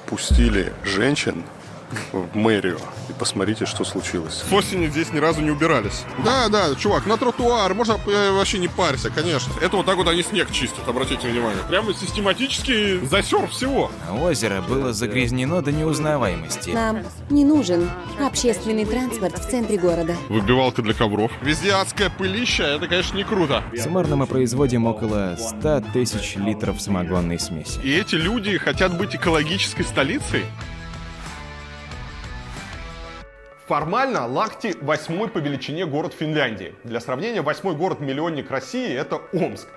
пустили женщин в мэрию. И посмотрите, что случилось. С осени здесь ни разу не убирались. Да, чувак, на тротуар, можно вообще не парься, конечно. Это вот так вот они снег чистят, обратите внимание. Прямо систематический засер всего. Озеро было загрязнено до неузнаваемости. Нам не нужен общественный транспорт в центре города. Выбивалка для ковров. Везде адское пылище, это, конечно, не круто. Суммарно мы производим около 100 тысяч литров самогонной смеси. И эти люди хотят быть экологической столицей? Формально Лахти 8-й по величине город Финляндии. Для сравнения, 8-й город-миллионник России — это Омск.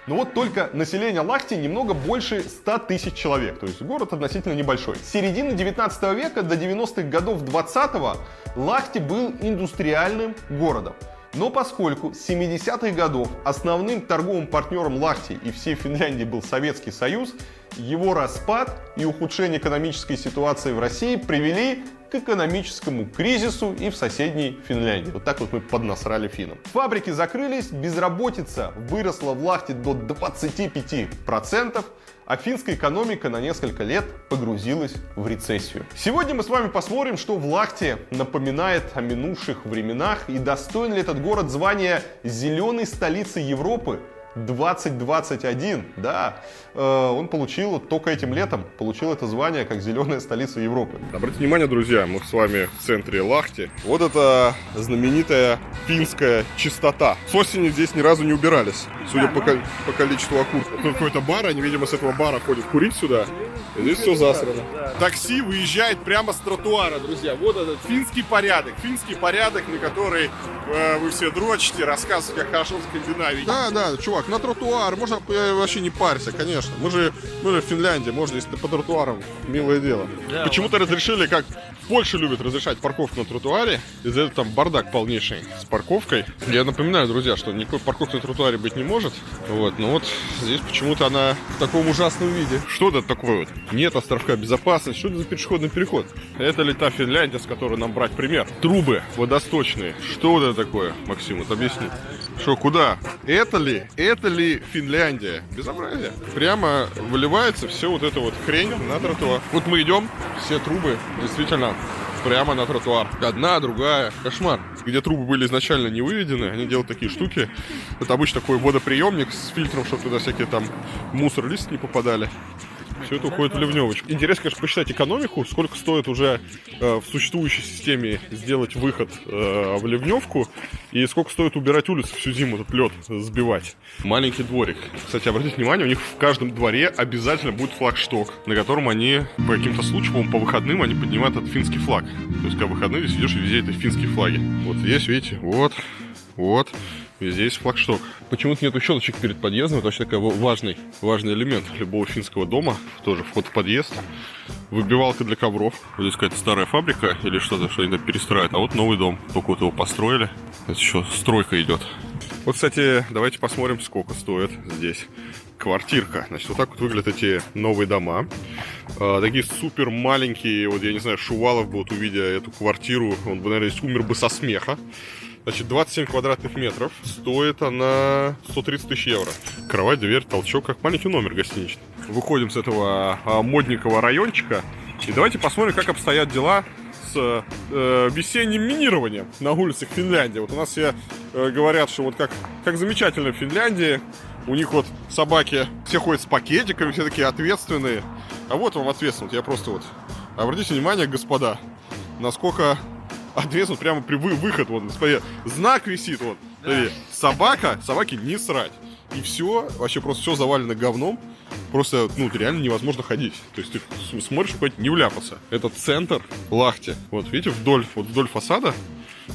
Но вот только население Лахти немного больше 100 тысяч человек, то есть город относительно небольшой. С середины 19 века до 90-х годов 20-го Лахти был индустриальным городом. Но поскольку с 70-х годов основным торговым партнером Лахти и всей Финляндии был Советский Союз, его распад и ухудшение экономической ситуации в России привели к экономическому кризису и в соседней Финляндии. Вот так вот мы поднасрали финнам. Фабрики закрылись, безработица выросла в Лахти до 25%, а финская экономика на несколько лет погрузилась в рецессию. Сегодня мы с вами посмотрим, что в Лахте напоминает о минувших временах и достоин ли этот город звания «Зеленой столицы Европы» 2021. Да, он получил только этим летом, получил это звание как «Зеленая столица Европы». Обратите внимание, друзья, мы с вами в центре Лахти. Вот это знаменитая финская чистота. С осени здесь ни разу не убирались, судя по количеству окурков. Тут какой-то бар, они, видимо, с этого бара ходят курить сюда. И здесь все засрано. Такси выезжает прямо с тротуара, друзья. Вот этот финский порядок, на который вы все дрочите, рассказываете, как хорошо в Скандинавии. Да, чувак, на тротуар, можно вообще не парься, конечно. Мы же в Финляндии, можно, если ты по тротуарам, милое дело. Да, почему-то разрешили, как в Польше любят разрешать парковку на тротуаре, из-за этого там бардак полнейший с парковкой. Я напоминаю, друзья, что никакой парковки на тротуаре быть не может. Вот, но вот здесь почему-то она в таком ужасном виде. Что это такое вот? Нет островка безопасности, что это за пешеходный переход? Это ли та Финляндия, с которой нам брать пример? Трубы водосточные. Что вот это такое, Максим, вот объясни. Что, куда? Это ли Финляндия? Безобразие. Прямо выливается все вот эта вот хрень на тротуар. Вот мы идем, все трубы действительно прямо на тротуар. Одна, другая. Кошмар. Где трубы были изначально не выведены, они делают такие штуки. Это обычно такой водоприемник с фильтром, чтобы туда всякие там мусор, листья не попадали. Все это уходит в ливневочку. Интересно, конечно, посчитать экономику, сколько стоит уже в существующей системе сделать выход в ливневку, и сколько стоит убирать улицу всю зиму, этот лед сбивать. Маленький дворик. Кстати, обратите внимание, у них в каждом дворе обязательно будет флагшток, на котором они по каким-то случаям, по выходным, они поднимают этот финский флаг. То есть, когда выходные, здесь идешь, и везде это финские флаги. Вот здесь, видите, вот. Везде есть флагшток. Почему-то нету щелочек перед подъездом. Это вообще такой важный элемент любого финского дома. Тоже вход в подъезд. Выбивалка для ковров. Вот здесь какая-то старая фабрика или что-то, что они там перестраивают. А вот новый дом. Только вот его построили. Это еще стройка идет. Вот, кстати, давайте посмотрим, сколько стоит здесь квартирка. Значит, вот так вот выглядят эти новые дома. Такие супер маленькие. Вот, я не знаю, Шувалов бы, вот увидя эту квартиру, он бы, наверное, умер бы со смеха. Значит, 27 квадратных метров. Стоит она 130 тысяч евро. Кровать, дверь, толчок, как маленький номер гостиничный. Выходим с этого модненького райончика. И давайте посмотрим, как обстоят дела с весенним минированием на улицах Финляндии. Вот у нас все говорят, что вот как замечательно в Финляндии. У них вот собаки все ходят с пакетиками, все такие ответственные. А вот вам ответственность. Я просто вот... Обратите внимание, господа, насколько... ответственно прямо при выход, вот, смотри, знак висит, вот, смотри, собаке не срать. И все, вообще просто все завалено говном. Просто, реально невозможно ходить. То есть ты смотришь, хоть не вляпаться. Это центр Лахти. Вот, видите, вдоль фасада,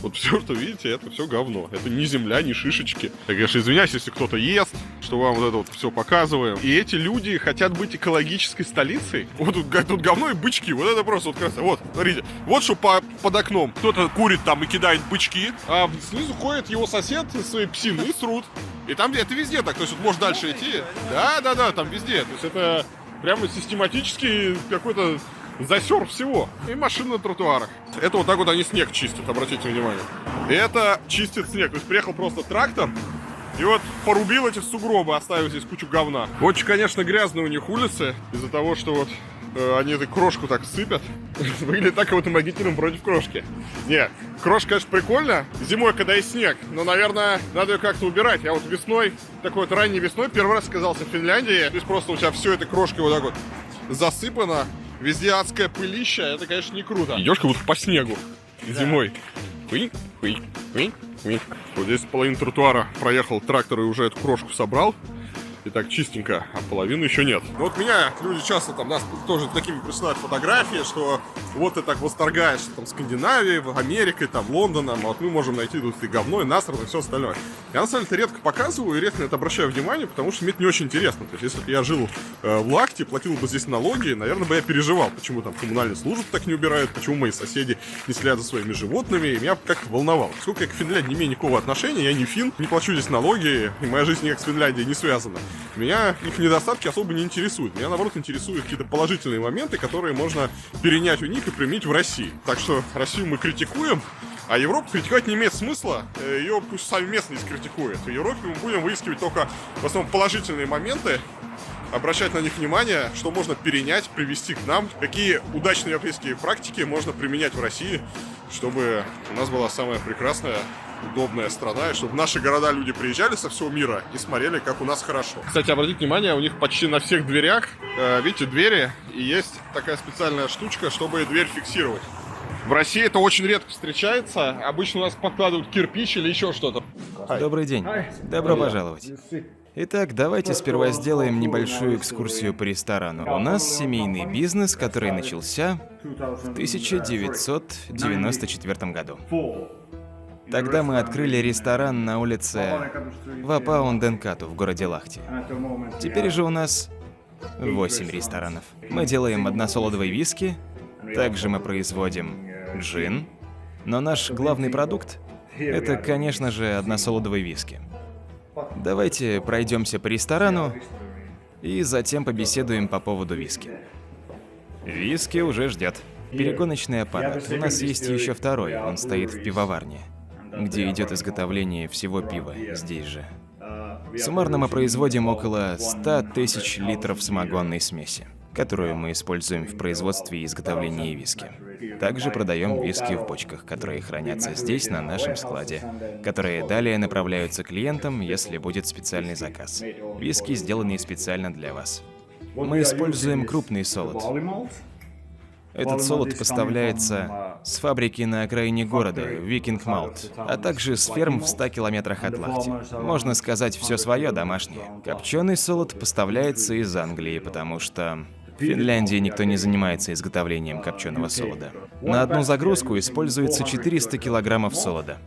вот все, что видите, это все говно. Это ни земля, ни шишечки. Я, конечно, извиняюсь, если кто-то ест, что вам вот это вот все показываем. И эти люди хотят быть экологической столицей. Вот тут говно и бычки. Вот это просто вот красота. Вот, смотрите, вот что под окном. Кто-то курит там и кидает бычки, а снизу ходит его сосед со своей псиной и срут. И там это везде так, то есть вот можешь дальше идти. Да, там везде. То есть это прямо систематически какой-то засер всего. И машины на тротуарах. Это вот так вот они снег чистят, обратите внимание. Это чистит снег. То есть приехал просто трактор и вот порубил эти сугробы, оставив здесь кучу говна. Очень, конечно, грязные у них улицы. Из-за того, что вот они эту крошку так сыпят. Выглядит так, как будто мы агитируем против крошки. Не, крошка, конечно, прикольно. Зимой, когда есть снег, но, наверное, надо ее как-то убирать. Я вот весной, такой вот ранней весной, первый раз оказался в Финляндии. Здесь просто у тебя все этой крошкой вот так вот засыпано. Везде адская пылища. Это, конечно, не круто. Идешь как будто по снегу зимой. Хуй, хуй, хуй, хуй. Вот здесь половину тротуара проехал трактор и уже эту крошку собрал. И так чистенько, а половины еще нет. Ну вот меня люди часто там нас тоже такими присылают фотографии, что вот ты так восторгаешься там Скандинавией, Америкой, там Лондоном, а вот мы можем найти тут и говно, и насрано, и все остальное. Я на самом деле это редко показываю и редко на это обращаю внимание, потому что мне это не очень интересно. То есть если бы я жил в Лахте, платил бы здесь налоги, наверное, бы я переживал, почему там коммунальные службы так не убирают, почему мои соседи не следят за своими животными, и меня как-то волновало. Поскольку я к Финляндии не имею никакого отношения, я не фин, не плачу здесь налоги, и моя жизнь никак с Финляндией не связана. Меня их недостатки особо не интересуют. Меня, наоборот, интересуют какие-то положительные моменты, которые можно перенять у них и применить в России. Так что Россию мы критикуем, а Европу критиковать не имеет смысла. Ее пусть сами местные критикуют. В Европе мы будем выискивать только в основном положительные моменты, обращать на них внимание, что можно перенять, привести к нам, какие удачные европейские практики можно применять в России, чтобы у нас была самая прекрасная, удобная страна, и чтобы в наши города люди приезжали со всего мира и смотрели, как у нас хорошо. Кстати, обратите внимание, у них почти на всех дверях, видите, двери, и есть такая специальная штучка, чтобы дверь фиксировать. В России это очень редко встречается. Обычно у нас подкладывают кирпич или еще что-то. Добрый день. Добро пожаловать. Итак, давайте сперва сделаем небольшую экскурсию по ресторану. У нас семейный бизнес, который начался в 1994 году. Тогда мы открыли ресторан на улице Вапаунденкату в городе Лахти. Теперь же у нас 8 ресторанов. Мы делаем односолодовые виски, также мы производим джин, но наш главный продукт — это, конечно же, односолодовые виски. Давайте пройдемся по ресторану и затем побеседуем по поводу виски. Виски уже ждет. Перегоночный аппарат. У нас есть еще второй, он стоит в пивоварне, где идет изготовление всего пива здесь же. Суммарно мы производим около 100 тысяч литров самогонной смеси, которую мы используем в производстве и изготовлении виски. Также продаем виски в бочках, которые хранятся здесь, на нашем складе, которые далее направляются клиентам, если будет специальный заказ. Виски, сделанные специально для вас. Мы используем крупный солод. Этот солод поставляется с фабрики на окраине города, Викинг Малт, а также с ферм в 100 километрах от Лахти. Можно сказать, все свое домашнее. Копченый солод поставляется из Англии, потому что в Финляндии никто не занимается изготовлением копченого солода. На одну загрузку используется 400 килограммов солода,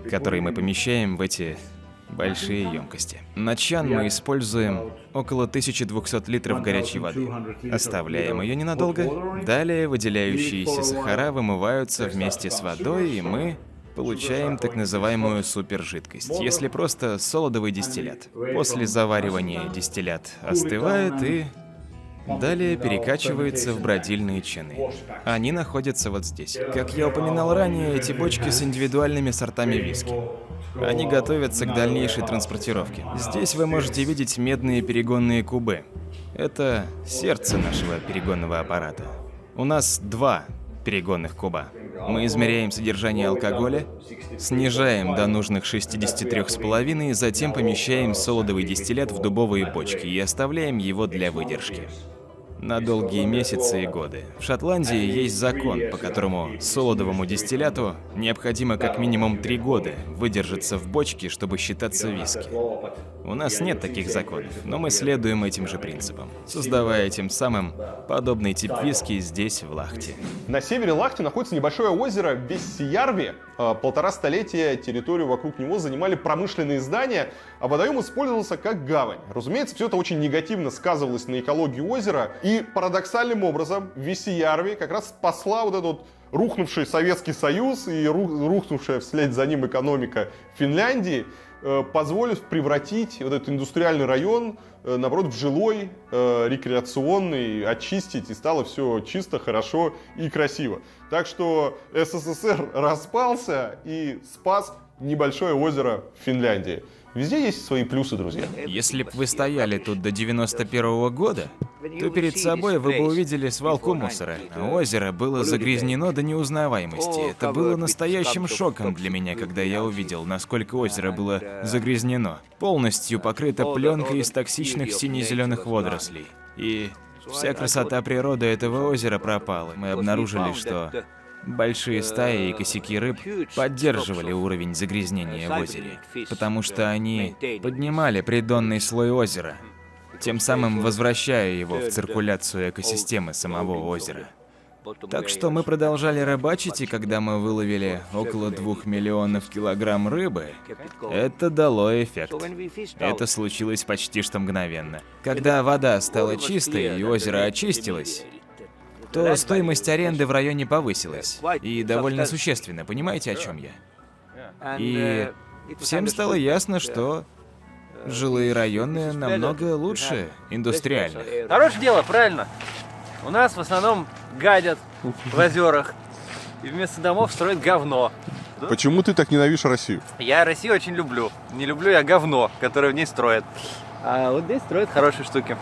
который мы помещаем в эти большие емкости. На чан мы используем около 1200 литров горячей воды. Оставляем ее ненадолго. Далее выделяющиеся сахара вымываются вместе с водой, и мы получаем так называемую супержидкость, если просто солодовый дистиллят. После заваривания дистиллят остывает и далее перекачивается в бродильные чаны. Они находятся вот здесь. Как я упоминал ранее, эти бочки с индивидуальными сортами виски. Они готовятся к дальнейшей транспортировке. Здесь вы можете видеть медные перегонные кубы. Это сердце нашего перегонного аппарата. У нас 2 перегонных куба. Мы измеряем содержание алкоголя, снижаем до нужных 63,5, затем помещаем солодовый дистиллят в дубовые бочки и оставляем его для выдержки на долгие месяцы и годы. В Шотландии есть закон, по которому солодовому дистилляту необходимо как минимум 3 года выдержаться в бочке, чтобы считаться виски. У нас нет таких законов, но мы следуем этим же принципам, создавая тем самым подобный тип виски здесь, в Лахте. На севере Лахти находится небольшое озеро Вессижярви. 1,5 столетия территорию вокруг него занимали промышленные здания, а водоем использовался как гавань. Разумеется, все это очень негативно сказывалось на экологии озера, и парадоксальным образом Вессижярви как раз спасла вот этот рухнувший Советский Союз и рухнувшая вслед за ним экономика Финляндии, позволив превратить вот этот индустриальный район, наоборот, в жилой, рекреационный, очистить, и стало все чисто, хорошо и красиво. Так что СССР распался и спас небольшое озеро в Финляндии. Везде есть свои плюсы, друзья. Если бы вы стояли тут до 91-го года, то перед собой вы бы увидели свалку мусора. А озеро было загрязнено до неузнаваемости. Это было настоящим шоком для меня, когда я увидел, насколько озеро было загрязнено. Полностью покрыто пленкой из токсичных сине-зеленых водорослей. И вся красота природы этого озера пропала. Мы обнаружили, что большие стаи и косяки рыб поддерживали уровень загрязнения в озере, потому что они поднимали придонный слой озера, тем самым возвращая его в циркуляцию экосистемы самого озера. Так что мы продолжали рыбачить, и когда мы выловили около 2 миллионов килограмм рыбы, это дало эффект. Это случилось почти что мгновенно. Когда вода стала чистой и озеро очистилось, то стоимость аренды в районе повысилась. И довольно существенно, понимаете, о чем я? И всем стало ясно, что жилые районы намного лучше индустриальных. Хорошее дело, правильно. У нас в основном гадят в озерах. И вместо домов строят говно. Почему ты так ненавидишь Россию? Я Россию очень люблю. Не люблю я говно, которое в ней строят. А вот здесь строят хорошие штуки.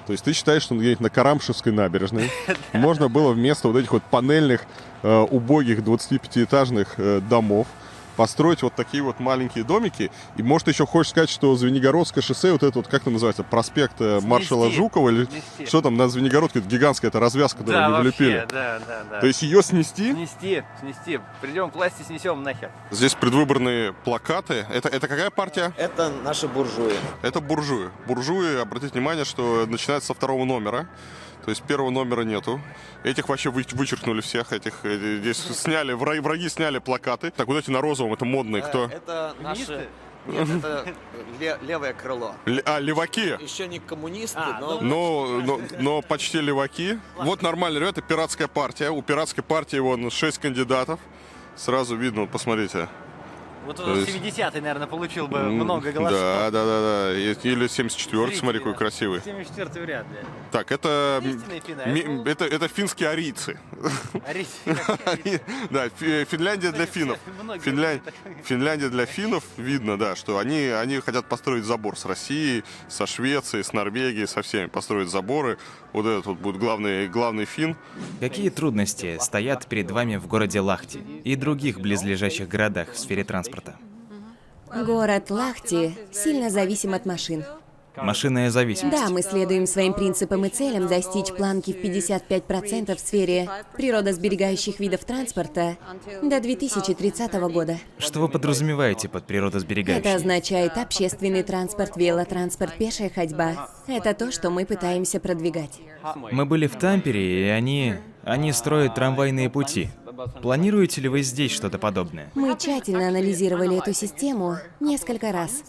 То есть ты считаешь, что где-нибудь на Карамшевской набережной можно было вместо вот этих вот панельных, убогих 25-этажных домов построить вот такие вот маленькие домики. И может еще хочешь сказать, что Звенигородское шоссе, вот это вот, как это называется, проспект маршала Жукова, или что там на Звенигородке, это гигантская эта развязка, которую Да, они влепили. вообще, да. То есть ее снести? Снести. Придем к власти, снесем нахер. Здесь предвыборные плакаты. Это какая партия? Это наши буржуи. Это буржуи. Буржуи, обратите внимание, что начинается со 2-го номера. То есть 1-го номера нету. Этих вообще вычеркнули всех. Здесь сняли, враги сняли плакаты. Так, вот эти на розовом, это модные кто? Это наши... Нет, это левое крыло. Леваки. Еще не коммунисты, Но почти леваки. Вот нормально, ребята, пиратская партия. У пиратской партии вон 6 кандидатов. Сразу видно, вот посмотрите. Вот в 70-й, наверное, получил бы много голосов. Да. Или 74-й, смотри, какой красивый. 74-й вряд ли. Так, это Истинные финны. это финские арийцы. Да, Финляндия для финнов. Финляндия для финнов, видно, да, что они хотят построить забор с Россией, со Швецией, с Норвегией, со всеми построить заборы. Вот этот вот будет главный фин. Какие трудности стоят перед вами в городе Лахти и других близлежащих городах в сфере транспорта? Город Лахти сильно зависим от машин. Машинная зависимость. Да, мы следуем своим принципам и целям достичь планки в 55% в сфере природосберегающих видов транспорта до 2030 года. Что вы подразумеваете под природосберегающим? Это означает общественный транспорт, велотранспорт, пешая ходьба. Это то, что мы пытаемся продвигать. Мы были в Тампере, и они строят трамвайные пути. Планируете ли вы здесь что-то подобное? Мы тщательно анализировали эту систему несколько раз.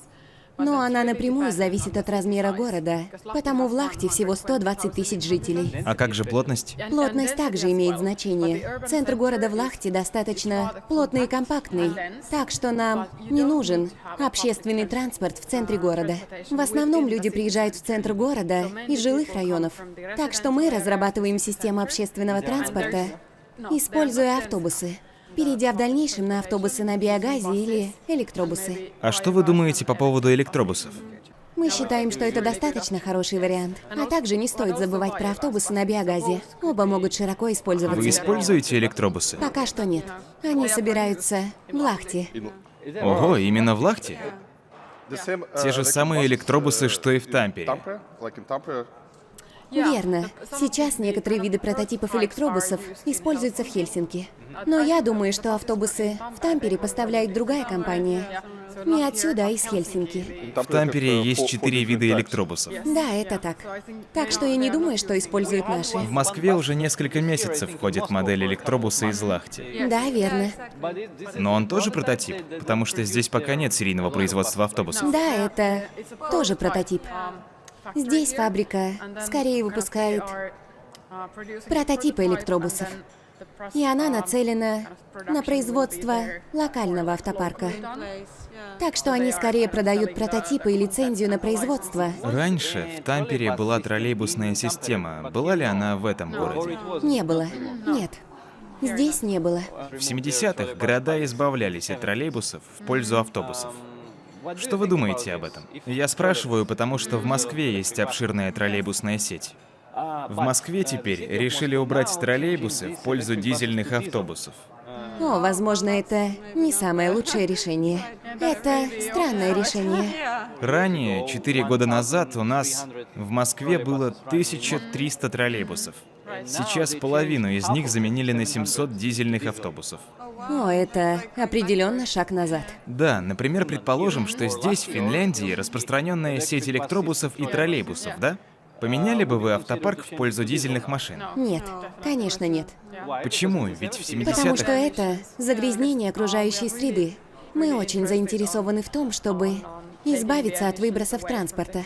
Но она напрямую зависит от размера города, потому в Лахте всего 120 тысяч жителей. А как же плотность? Плотность также имеет значение. Центр города в Лахте достаточно плотный и компактный, так что нам не нужен общественный транспорт в центре города. В основном люди приезжают в центр города из жилых районов, так что мы разрабатываем систему общественного транспорта, используя автобусы, перейдя в дальнейшем на автобусы на биогазе или электробусы. А что вы думаете по поводу электробусов? Мы считаем, что это достаточно хороший вариант. А также не стоит забывать про автобусы на биогазе. Оба могут широко использоваться. Вы используете электробусы? Пока что нет. Они собираются в Лахте. Ого, именно в Лахте? Те же самые электробусы, что и в Тампере. Верно. Сейчас некоторые виды прототипов электробусов используются в Хельсинки. Но я думаю, что автобусы в Тампере поставляет другая компания. Не отсюда, а из Хельсинки. В Тампере есть 4 вида электробусов. Да, это так. Так что я не думаю, что используют наши. В Москве уже несколько месяцев ходит модель электробуса из Лахти. Да, верно. Но он тоже прототип, потому что здесь пока нет серийного производства автобусов. Да, это тоже прототип. Здесь фабрика скорее выпускает прототипы электробусов. И она нацелена на производство локального автопарка. Так что они скорее продают прототипы и лицензию на производство. Раньше в Тампере была троллейбусная система. Была ли она в этом городе? Не было. Нет. Здесь не было. В 70-х города избавлялись от троллейбусов в пользу автобусов. Что вы думаете об этом? Я спрашиваю, потому что в Москве есть обширная троллейбусная сеть. В Москве теперь решили убрать троллейбусы в пользу дизельных автобусов. О, возможно, это не самое лучшее решение. Это странное решение. Ранее, 4 года назад, у нас в Москве было 1300 троллейбусов. Сейчас половину из них заменили на 700 дизельных автобусов. О, это определенно шаг назад. Да, например, предположим, что здесь, в Финляндии, распространенная сеть электробусов и троллейбусов, да? Поменяли бы вы автопарк в пользу дизельных машин? Нет, конечно нет. Почему? Ведь в 70-х... Потому что это загрязнение окружающей среды. Мы очень заинтересованы в том, чтобы избавиться от выбросов транспорта.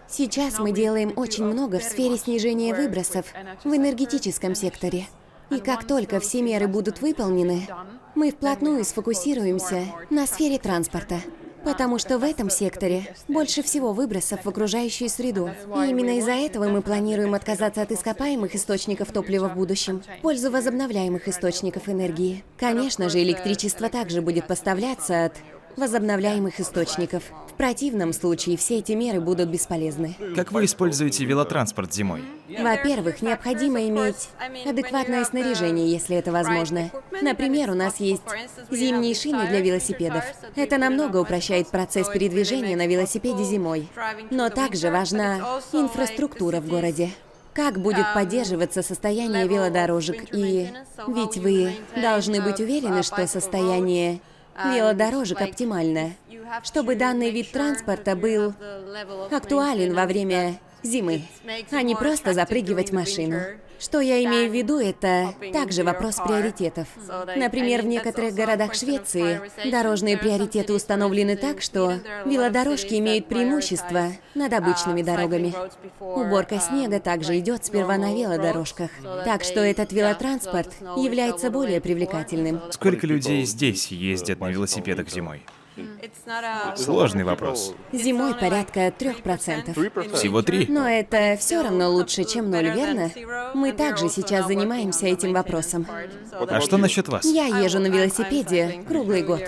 Сейчас мы делаем очень много в сфере снижения выбросов в энергетическом секторе. И как только все меры будут выполнены, мы вплотную сфокусируемся на сфере транспорта. Потому что в этом секторе больше всего выбросов в окружающую среду. И именно из-за этого мы планируем отказаться от ископаемых источников топлива в будущем в пользу возобновляемых источников энергии. Конечно же, электричество также будет поставляться от возобновляемых источников. В противном случае все эти меры будут бесполезны. Как вы используете велотранспорт зимой? Во-первых, необходимо иметь адекватное снаряжение, если это возможно. Например, у нас есть зимние шины для велосипедов. Это намного упрощает процесс передвижения на велосипеде зимой. Но также важна инфраструктура в городе. Как будет поддерживаться состояние велодорожек и... Ведь вы должны быть уверены, что состояние велодорожек оптимально, чтобы данный вид транспорта был актуален во время зимы, а не просто запрыгивать в машину. Что я имею в виду, это также вопрос приоритетов. Например, в некоторых городах Швеции дорожные приоритеты установлены так, что велодорожки имеют преимущество над обычными дорогами. Уборка снега также идет сперва на велодорожках. Так что этот велотранспорт является более привлекательным. Сколько людей здесь ездят на велосипедах зимой? Сложный вопрос. Зимой порядка 3%. Всего 3? Но это все равно лучше, чем 0, верно? Мы также сейчас занимаемся этим вопросом. А что насчет вас? Я езжу на велосипеде круглый год.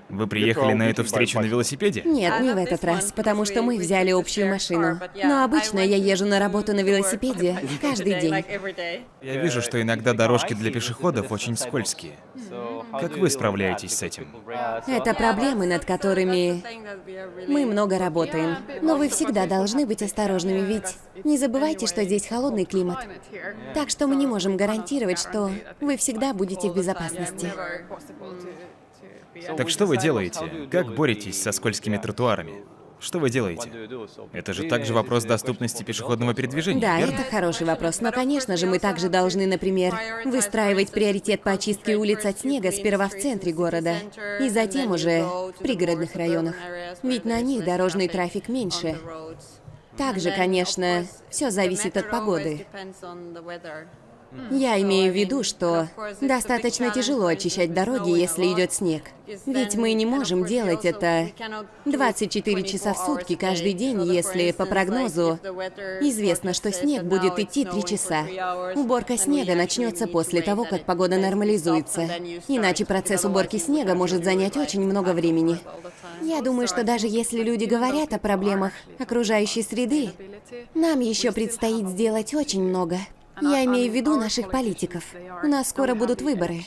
Вы приехали на эту встречу на велосипеде? Нет, не в этот раз, потому что мы взяли общую машину. Но обычно я езжу на работу на велосипеде каждый день. Я вижу, что иногда дорожки для пешеходов очень скользкие. Как вы справляетесь с этим? Это проблемы, над которыми мы много работаем. Но вы всегда должны быть осторожными, ведь не забывайте, что здесь холодный климат. Так что мы не можем гарантировать, что вы всегда будете в безопасности. Так что вы делаете? Как боретесь со скользкими тротуарами? Что вы делаете? Это же также вопрос доступности пешеходного передвижения, Да, верно? это хороший вопрос. Но, конечно же, мы также должны, например, выстраивать приоритет по очистке улиц от снега сперва в центре города, и затем уже в пригородных районах. Ведь на них дорожный трафик меньше. Также, конечно, все зависит от погоды. Я имею в виду, что достаточно тяжело очищать дороги, если идет снег. Ведь мы не можем делать это 24 часа в сутки каждый день, если по прогнозу известно, что снег будет идти 3 часа. Уборка снега начнется после того, как погода нормализуется. Иначе процесс уборки снега может занять очень много времени. Я думаю, что даже если люди говорят о проблемах окружающей среды, нам еще предстоит сделать очень много. Я имею в виду наших политиков. У нас скоро будут выборы.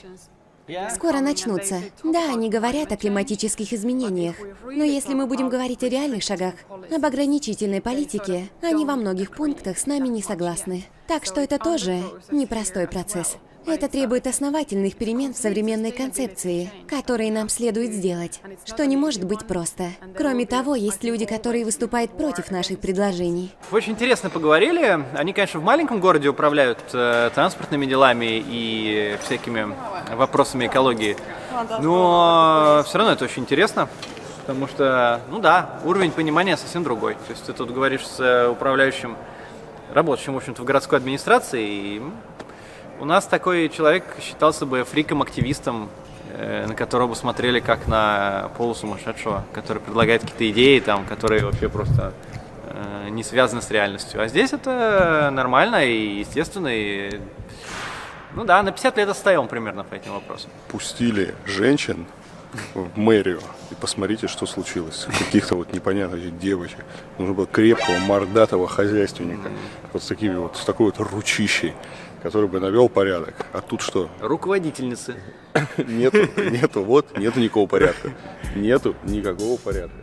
Скоро начнутся. Да, они говорят о климатических изменениях. Но если мы будем говорить о реальных шагах, об ограничительной политике, они во многих пунктах с нами не согласны. Так что это тоже непростой процесс. Это требует основательных перемен в современной концепции, которые нам следует сделать, что не может быть просто. Кроме того, есть люди, которые выступают против наших предложений. Очень интересно поговорили. Они, конечно, в маленьком городе управляют транспортными делами и всякими вопросами экологии. Но все равно это очень интересно, потому что, ну да, уровень понимания совсем другой. То есть ты тут говоришь с управляющим, работающим, в общем-то, в городской администрации, и у нас такой человек считался бы фриком-активистом, на которого бы смотрели как на полусумасшедшего, который предлагает какие-то идеи, там, которые вообще просто не связаны с реальностью. А здесь это нормально и естественно. И, ну да, на 50 лет отстаем примерно по этим вопросам. Пустили женщин в мэрию и посмотрите, что случилось. Каких-то вот непонятных девочек. Нужно было крепкого, мордатого хозяйственника. Вот с такими вот, с такой вот ручищей, который бы навел порядок. А тут что? Руководительницы. Нету никакого порядка. Нету никакого порядка.